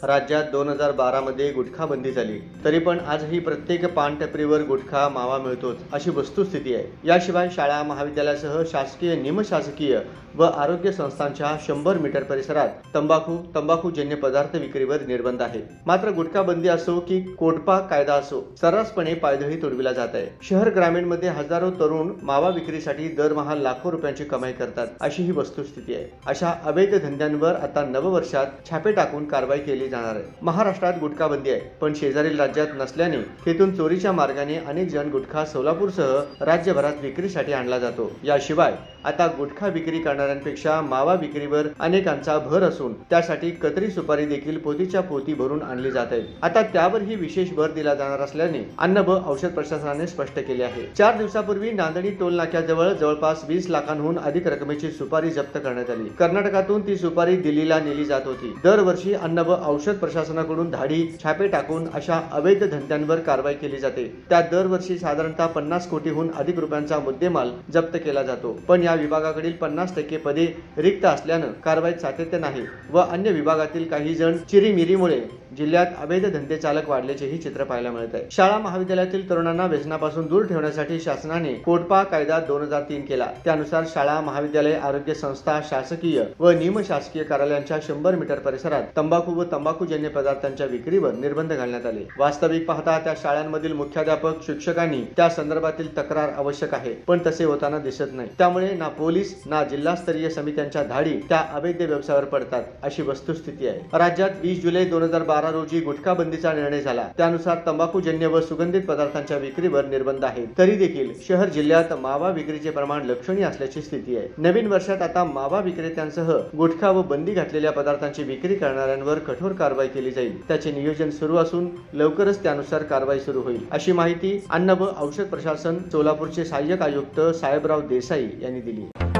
राज्यात 2012 मध्ये गुटखा बंदी झाली, तरी पण आजही प्रत्येक पान टपरीवर गुटखा मावा मिळतोच अशी वस्तुस्थिती आहे। याशिवाय शाळा महाविद्यालयासह शासकीय निमशासकीय व आरोग्य संस्थांच्या 100 मीटर परिसरात तंबाखूजन्य पदार्थ विक्रीवर निर्बंध आहे। मात्र गुटखा बंदी असो की कोटपा कायदा असो, सर्रासपणे पायदळी तोडविला जात आहे। शहर ग्रामीण मध्ये हजारो तरुण मावा विक्रीसाठी दरमहा लाखो रुपयांची कमाई करतात अशी ही वस्तुस्थिती आहे। अशा अवैध धंद्यांवर आता नववर्षात छापे टाकून कारवाई केली जाणार आहे। महाराष्ट्रात गुटखा बंदी आहे, पण शेजारील राज्यात नसल्याने तेथून चोरीच्या मार्गाने अनेक जण गुटखा सोलापूरसह राज्यभरात विक्रीसाठी आणला जातो। याशिवाय आता गुटखा विक्री करणाऱ्यांपेक्षा मावा विक्रीवर अनेकांचा भर असून त्यासाठी कतरी सुपारी देखील पोतीच्या पोती भरून आणली जात आहे। आता त्यावरही विशेष भर दिला जाणार असल्याने अन्न व औषध प्रशासनाने स्पष्ट केले आहे। 4 दिवसापूर्वी नांदणी टोल नाक्याजवळ जवळपास 20 लाखांहून अधिक रकमेची सुपारी जप्त करण्यात आली। कर्नाटकातून ती सुपारी दिल्लीला नेली जात होती। दरवर्षी अन्न व औषध प्रशासनाकडून धाडी छापे टाकून अशा अवैध धंद्यांवर कारवाई केली जाते। त्यात दरवर्षी साधारणतः 50 कोटीहून अधिक रुपयांचा मुद्देमाल जप्त केला जातो। पण या विभागाकडील 50% पदे रिक्त असल्यानं कारवाईत सातत्य नाही व अन्य विभागातील काही जण चिरीमिरीमुळे जिल्ह्यात अवैध धंदे चालक वाढल्याचेही चित्र पाहायला मिळत आहे। शाळा महाविद्यालयातील तरुणांना व्यसनापासून दूर ठेवण्यासाठी शासनाने कोटपा कायदा 2003 केला। त्यानुसार शाळा महाविद्यालय आरोग्य संस्था शासकीय व निमशासकीय कार्यालयांच्या 100 मीटर परिसरात तंबाखू व तंबाखूजन्य पदार्थांच्या विक्रीवर निर्बंध घालण्यात आले। वास्तविक पाहता त्या शाळांमधील मुख्याध्यापक शिक्षकांनी त्या संदर्भातील तक्रार आवश्यक आहे, पण तसे होताना दिसत नाही। त्यामुळे ना पोलीस ना जिल्हास्तरीय समित्यांच्या धाडी त्या अवैध व्यवसायावर पडतात अशी वस्तुस्थिती आहे। राज्यात 20 जुलै 2012 रोजी गुटखा बंदीचा निर्णय झाला। त्यानुसार तंबाखूजन्य व सुगंधित पदार्थांच्या विक्रीवर निर्बंध आहे। तरी देखील शहर जिल्ह्यात मावा विक्रीचे प्रमाण लक्षणीय असल्याची स्थिती आहे। नवीन वर्षात आता मावा विक्रेत्यांसह गुटखा व बंदी घातलेल्या पदार्थांची विक्री करणाऱ्यांवर कठोर कारवाई केली जाईल। त्याचे नियोजन सुरू असून लवकरच त्यानुसार कारवाई सुरू होईल अशी माहिती अन्न व औषध प्रशासन सोलापूरचे सहाय्यक आयुक्त साहेबराव देसाई यांनी दिली।